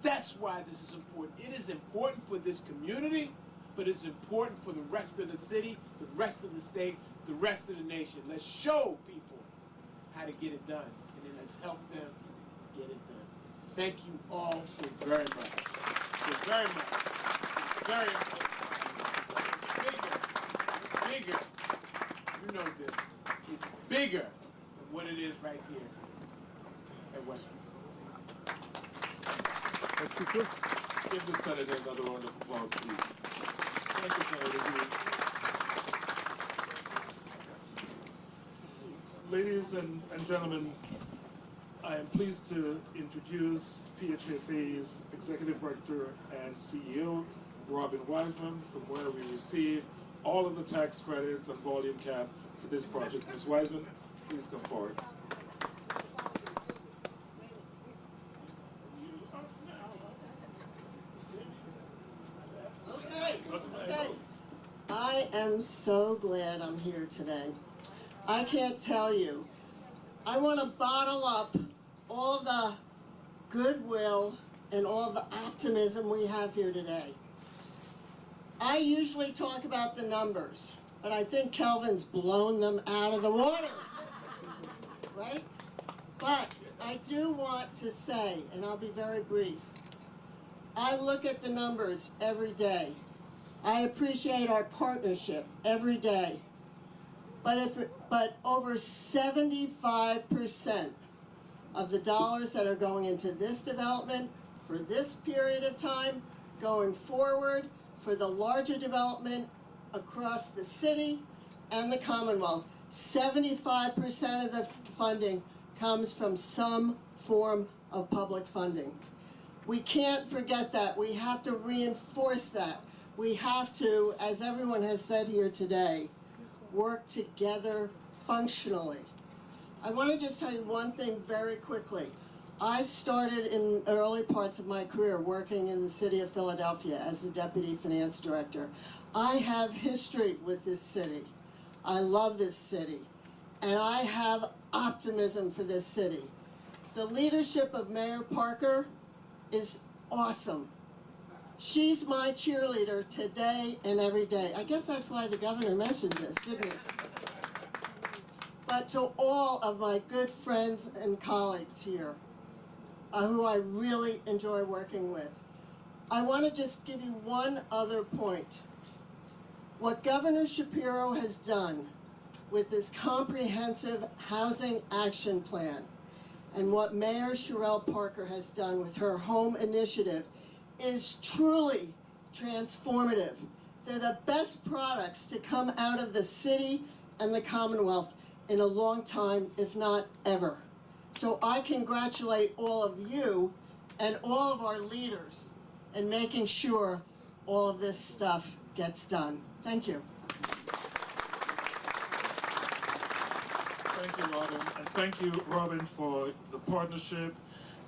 That's why this is important. It is important for this community, but it's important for the rest of the city, the rest of the state, the rest of the nation. Let's show people how to get it done, and then let's help them get it done. Thank you all so very much. So very much. It's very important. It's bigger. You know this. It's bigger than what it is right here at Westpark. Give the Senator another round of applause, please. Thank you, Senator Hughes. Ladies and gentlemen, I am pleased to introduce PHFA's Executive Director and CEO, Robin Wiseman, from where we receive all of the tax credits and volume cap for this project. Ms. Wiseman, please come forward. Okay. I am so glad I'm here today. I can't tell you. I want to bottle up all the goodwill and all the optimism we have here today. I usually talk about the numbers, but I think Kelvin's blown them out of the water, right? But I do want to say, and I'll be very brief, I look at the numbers every day. I appreciate our partnership every day. But over 75% of the dollars that are going into this development for this period of time, going forward for the larger development across the city and the Commonwealth, 75% of the funding comes from some form of public funding. We can't forget that. We have to reinforce that. We have to, as everyone has said here today, work together functionally. I want to just tell you one thing very quickly. I started in early parts of my career working in the city of Philadelphia as the deputy finance director. I have history with this city. I love this city, and I have optimism for this city. The leadership of Mayor Parker is awesome. She's my cheerleader today and every day. I guess that's why the governor mentioned this, didn't he? But to all of my good friends and colleagues here, who I really enjoy working with. I want to just give you one other point. What Governor Shapiro has done with this comprehensive housing action plan and what Mayor Sherelle Parker has done with her home initiative is truly transformative. They're the best products to come out of the city and the Commonwealth in a long time, if not ever. So I congratulate all of you and all of our leaders in making sure all of this stuff gets done. Thank you. Thank you, Robin. And thank you, Robin, for the partnership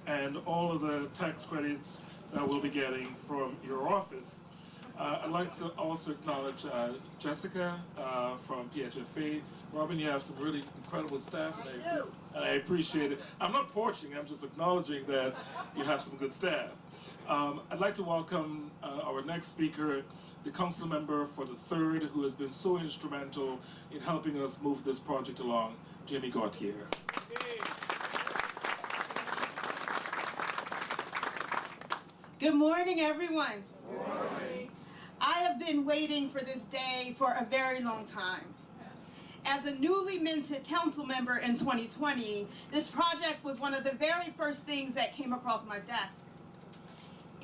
and all of the tax credits that we'll be getting from your office. I'd like to also acknowledge Jessica from PHFA. Robin, you have some really incredible staff, and I appreciate it. I'm not porching, I'm just acknowledging that you have some good staff. I'd like to welcome our next speaker, the council member for the 3rd, who has been so instrumental in helping us move this project along, Jamie Gauthier. Good morning, everyone. Good morning. I have been waiting for this day for a very long time. As a newly minted council member in 2020, this project was one of the very first things that came across my desk.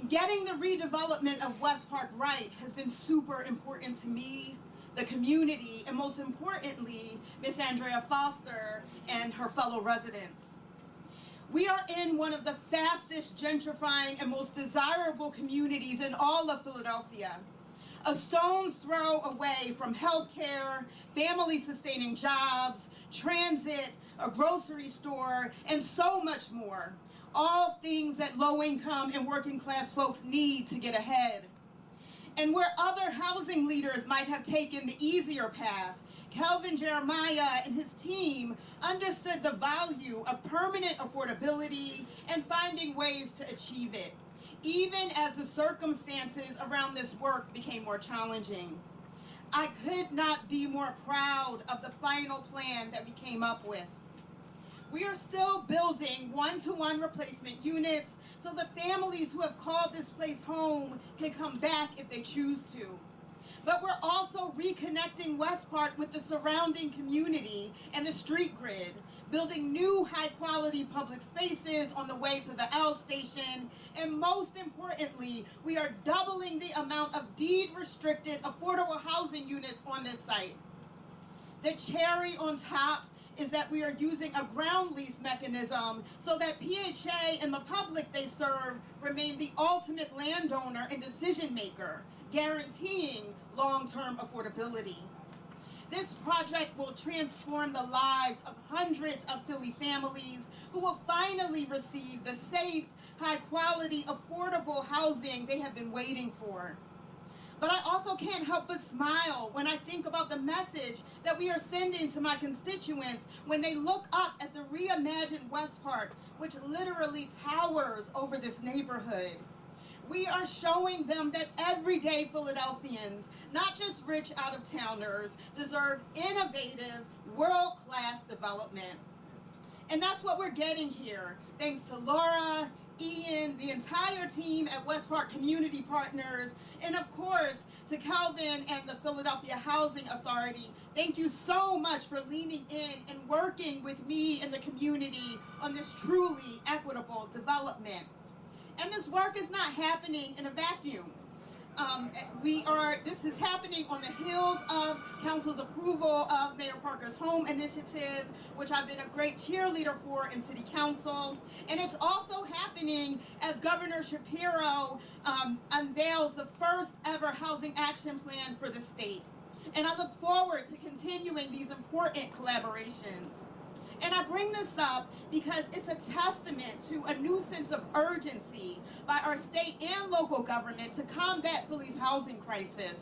Getting the redevelopment of Westpark right has been super important to me, the community, and most importantly, Miss Andrea Foster and her fellow residents. We are in one of the fastest gentrifying and most desirable communities in all of Philadelphia. A stone's throw away from healthcare, family-sustaining jobs, transit, a grocery store, and so much more. All things that low-income and working-class folks need to get ahead. And where other housing leaders might have taken the easier path, Kelvin Jeremiah and his team understood the value of permanent affordability and finding ways to achieve it, even as the circumstances around this work became more challenging. I could not be more proud of the final plan that we came up with. We are still building one-to-one replacement units so the families who have called this place home can come back if they choose to. But we're also reconnecting Westpark with the surrounding community and the street grid, building new high-quality public spaces on the way to the L station, and most importantly, we are doubling the amount of deed-restricted affordable housing units on this site. The cherry on top is that we are using a ground lease mechanism so that PHA and the public they serve remain the ultimate landowner and decision maker, guaranteeing long-term affordability. This project will transform the lives of hundreds of Philly families who will finally receive the safe, high-quality, affordable housing they have been waiting for. But I also can't help but smile when I think about the message that we are sending to my constituents when they look up at the reimagined Westpark, which literally towers over this neighborhood. We are showing them that everyday Philadelphians, not just rich out-of-towners, deserve innovative, world-class development. And that's what we're getting here, thanks to Laura, Ian, the entire team at Westpark Community Partners, and of course, to Kelvin and the Philadelphia Housing Authority. Thank you so much for leaning in and working with me and the community on this truly equitable development. And this work is not happening in a vacuum. This is happening on the heels of Council's approval of Mayor Parker's Home Initiative, which I've been a great cheerleader for in City Council. And it's also happening as Governor Shapiro unveils the first ever housing action plan for the state. And I look forward to continuing these important collaborations. And I bring this up because it's a testament to a new sense of urgency by our state and local government to combat Philly's housing crisis.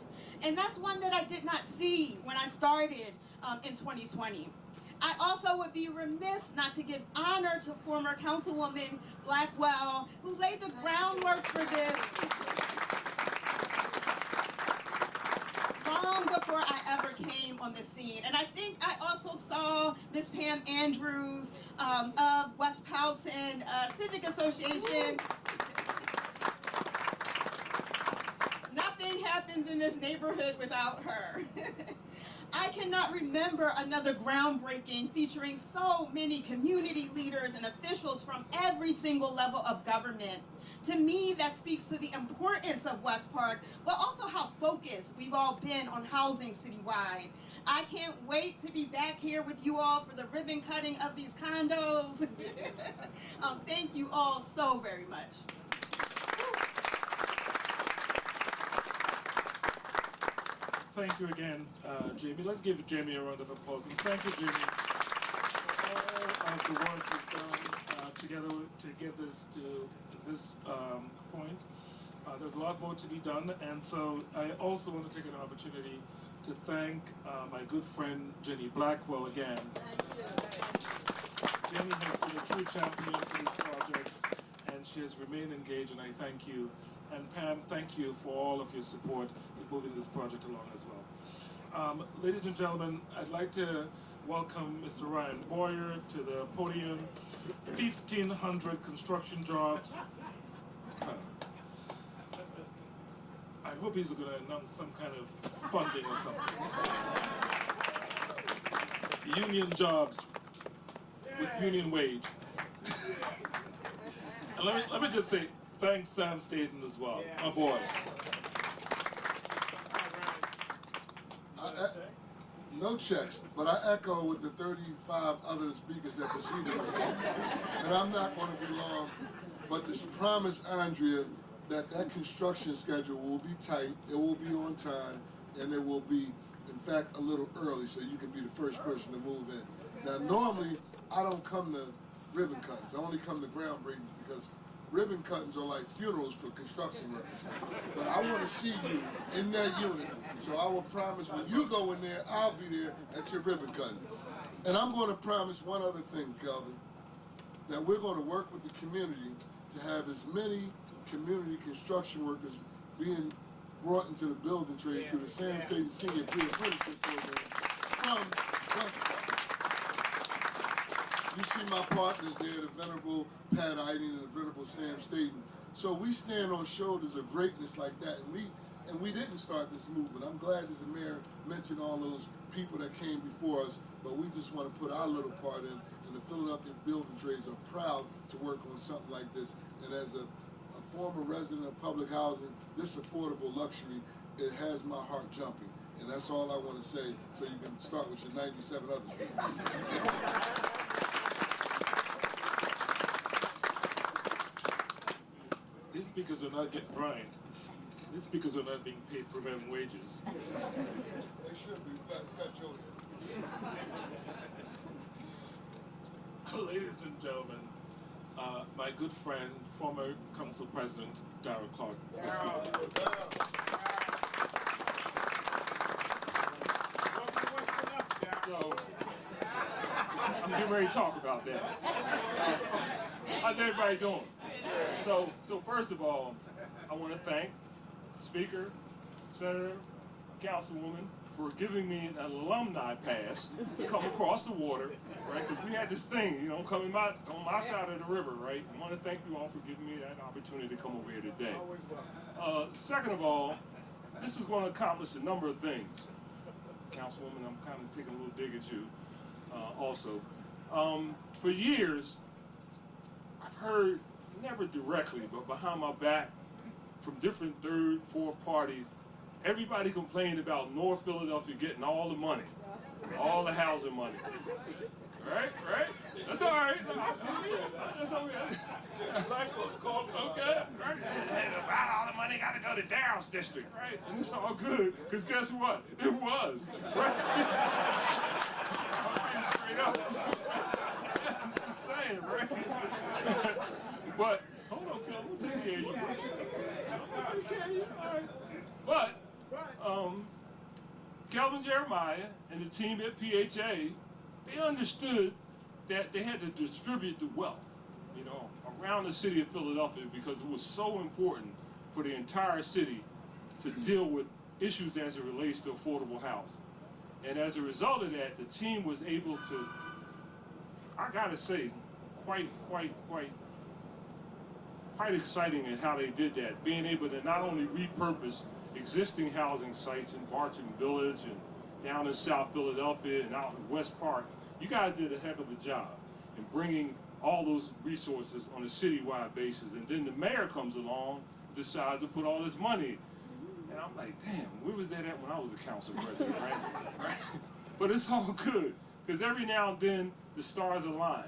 And that's one that I did not see when I started in 2020. I also would be remiss not to give honor to former Councilwoman Blackwell, who laid the groundwork for this long before I ever came on the scene. And I think I also saw Ms. Pam Andrews of West Powelton Civic Association. Nothing happens in this neighborhood without her. I cannot remember another groundbreaking featuring so many community leaders and officials from every single level of government. To me, that speaks to the importance of Westpark, but also how focused we've all been on housing citywide. I can't wait to be back here with you all for the ribbon cutting of these condos. Thank you all so very much. Thank you again, Jamie. Let's give Jamie a round of applause. And thank you, Jamie, for all of the work you've done together to get this to this point. There's a lot more to be done, and so I also want to take an opportunity to thank my good friend Jenny Blackwell again. Jenny has been a true champion for this project, and she has remained engaged, and I thank you. And Pam, thank you for all of your support in moving this project along as well. Ladies and gentlemen, I'd like to welcome Mr. Ryan Boyer to the podium. 1,500 construction jobs. I hope he's going to announce some kind of funding or something. Union jobs with union wage. And let me just say, thanks Sam Staten as well, my boy. No checks, but I echo with the 35 other speakers that preceded us. And I'm not going to be long, but this promise, Andrea, that construction schedule will be tight, it will be on time, and it will be, in fact, a little early so you can be the first person to move in. Now, normally, I don't come to ribbon cuttings. I only come to groundbreakings because ribbon cuttings are like funerals for construction workers. But I want to see you in that unit, so I will promise when you go in there, I'll be there at your ribbon cutting. And I'm going to promise one other thing, Kelvin, that we're going to work with the community to have as many community construction workers being brought into the building trade through the Sam Staten Senior Pre-Apprenticeship Program from Westpark. You see my partners there, the Venerable Pat Eiding and the Venerable Sam Staten. So we stand on shoulders of greatness like that, and we didn't start this movement. I'm glad that the mayor mentioned all those people that came before us, but we just want to put our little part in, and the Philadelphia building trades are proud to work on something like this. And as a former resident of public housing, this affordable luxury, it has my heart jumping. And that's all I want to say, so you can start with your 97 others. These speakers are not getting Brian. These speakers are not being paid prevailing wages. They should be. Cut your head. Ladies and gentlemen, my good friend, former council president, Darrell Clark. So, I'm getting ready to talk about that. How's everybody doing? So first of all, I want to thank the Speaker, Senator, Councilwoman, for giving me an alumni pass to come across the water, right? Because we had this thing, you know, coming on my side of the river, right? I want to thank you all for giving me that opportunity to come over here today. Second of all, this is going to accomplish a number of things. Councilwoman, I'm kind of taking a little dig at you also. For years, I've heard, never directly, but behind my back, from different third, fourth parties, everybody complained about North Philadelphia getting all the money, all the housing money. Right? That's all right. That's okay. Okay, right? All the money got to go to Darrell's district, right? And it's all good, because guess what? It was, right? I'm being straight up. I'm just saying, right? But, hold on, Phil, we'll take care of you. We'll take care of you, all right. But, Kelvin Jeremiah and the team at PHA, they understood that they had to distribute the wealth, you know, around the city of Philadelphia, because it was so important for the entire city to deal with issues as it relates to affordable housing. And as a result of that, the team was able to I gotta say, quite exciting in how they did that, being able to not only repurpose existing housing sites in Barton Village and down in South Philadelphia and out in Westpark. You guys did a heck of a job in bringing all those resources on a citywide basis. And then the mayor comes along, decides to put all this money. And I'm like, damn, where was that at when I was a council president, right? But it's all good, because every now and then the stars align.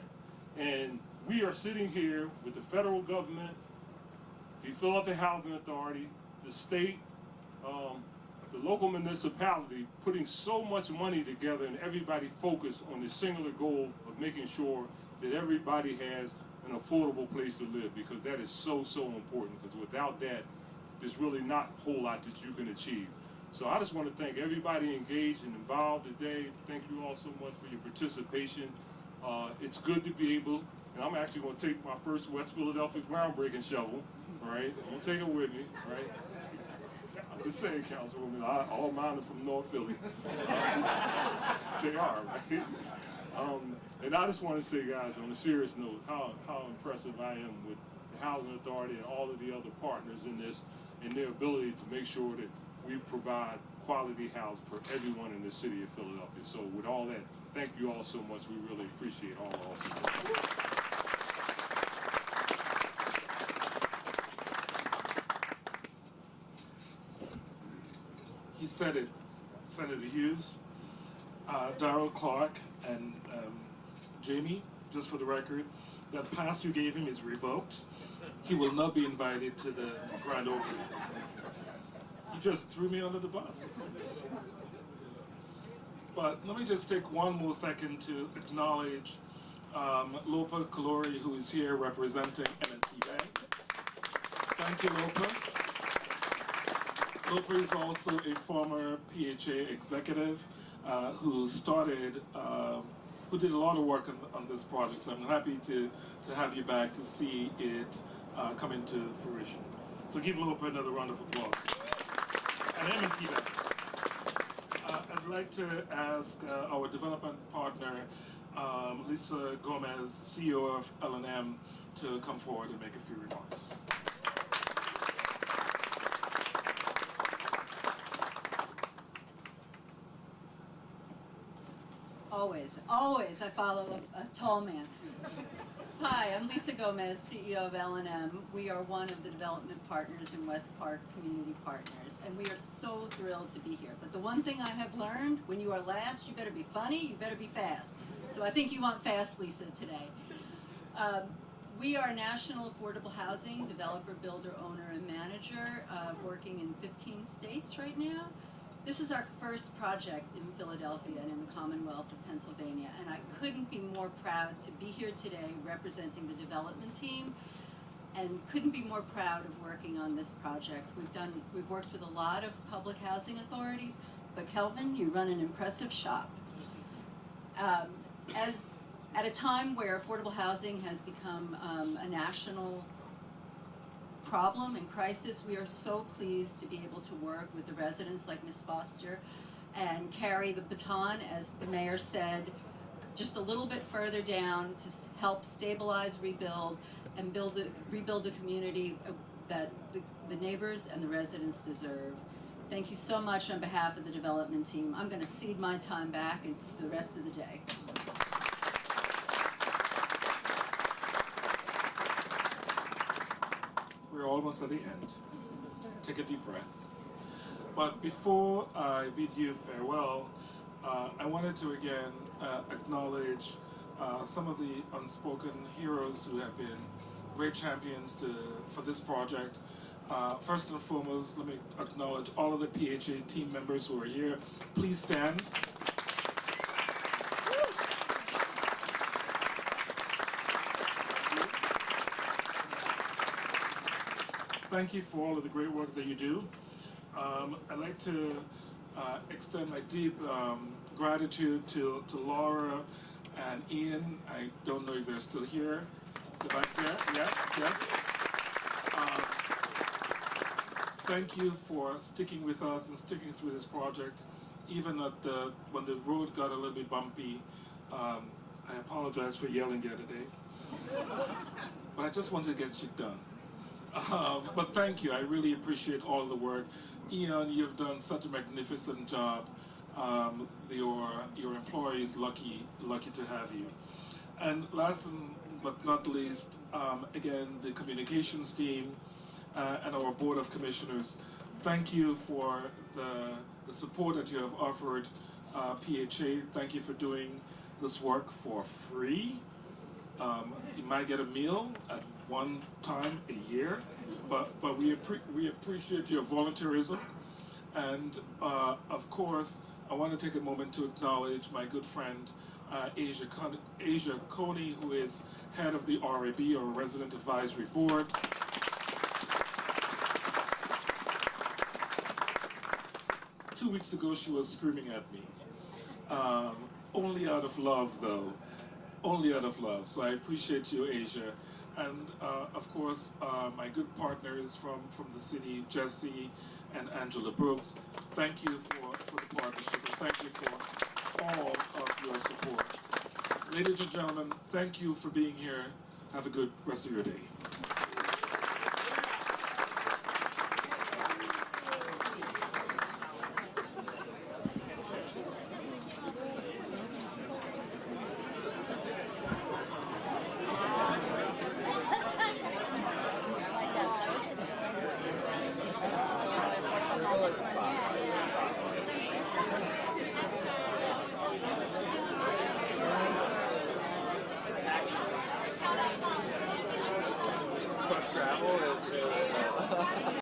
And we are sitting here with the federal government, the Philadelphia Housing Authority, the state, the local municipality, putting so much money together and everybody focused on the singular goal of making sure that everybody has an affordable place to live, because that is so important, because without that, there's really not a whole lot that you can achieve. So I just want to thank everybody engaged and involved today. Thank you all so much for your participation. It's good to be able, and I'm actually going to take my first West Philadelphia groundbreaking shovel, all right? I'm going to take it with me, right? I'm just saying, Councilwoman, all mine are from North Philly. They are, right? And I just want to say, guys, on a serious note, how impressive I am with the Housing Authority and all of the other partners in this, and their ability to make sure that we provide quality housing for everyone in the city of Philadelphia. So with all that, thank you all so much. We really appreciate all our support. He said it, Senator Hughes, Darrell Clark, and Jamie, just for the record, that pass you gave him is revoked. He will not be invited to the grand opening. You just threw me under the bus. But let me just take one more second to acknowledge Lopa Kalori, who is here representing M&T Bank. Thank you, Lopa. Lopa is also a former PHA executive who did a lot of work on this project. So I'm happy to have you back to see it come into fruition. So give Lopa another round of applause. And M&T Bank. I'd like to ask our development partner, Lisa Gomez, CEO of L&M, to come forward and make a few remarks. Always I follow a tall man. Hi, I'm Lisa Gomez, CEO of L&M. We are one of the development partners in Westpark Community Partners, and we are so thrilled to be here. But the one thing I have learned, when you are last, you better be funny, you better be fast. So I think you want fast, Lisa, today. We are national affordable housing developer, builder, owner, and manager, working in 15 states right now. This is our first project in Philadelphia and in the Commonwealth of Pennsylvania, and I couldn't be more proud to be here today representing the development team, and couldn't be more proud of working on this project. We've worked with a lot of public housing authorities, but Kelvin, you run an impressive shop. At a time where affordable housing has become a national problem and crisis, we are so pleased to be able to work with the residents like Ms. Foster and carry the baton, as the mayor said, just a little bit further down to help stabilize, rebuild, and rebuild a community that the neighbors and the residents deserve. Thank you so much on behalf of the development team. I'm going to cede my time back for the rest of the day. We're almost at the end. Take a deep breath. But before I bid you farewell, I wanted to again acknowledge some of the unspoken heroes who have been great champions for this project. First and foremost, let me acknowledge all of the PHA team members who are here. Please stand. Thank you for all of the great work that you do. I'd like to extend my deep gratitude to Laura and Ian. I don't know if they're still here. They're back there. Yes. Thank you for sticking with us and sticking through this project, even when the road got a little bit bumpy. I apologize for yelling the other day, but I just wanted to get shit done. But thank you. I really appreciate all the work. Ian, you've done such a magnificent job. Your employees lucky to have you. And last but not least, again, the communications team and our Board of Commissioners, thank you for the support that you have offered PHA. Thank you for doing this work for free. You might get a meal at one time a year, but we appreciate your volunteerism. And of course, I want to take a moment to acknowledge my good friend Asia Coney, who is head of the RAB, or Resident Advisory Board. Two weeks ago, she was screaming at me. Only out of love, though. Only out of love. So I appreciate you, Asia. And of course, my good partners from the city, Jesse and Angela Brooks. Thank you for the partnership, and thank you for all of your support. Ladies and gentlemen, thank you for being here. Have a good rest of your day.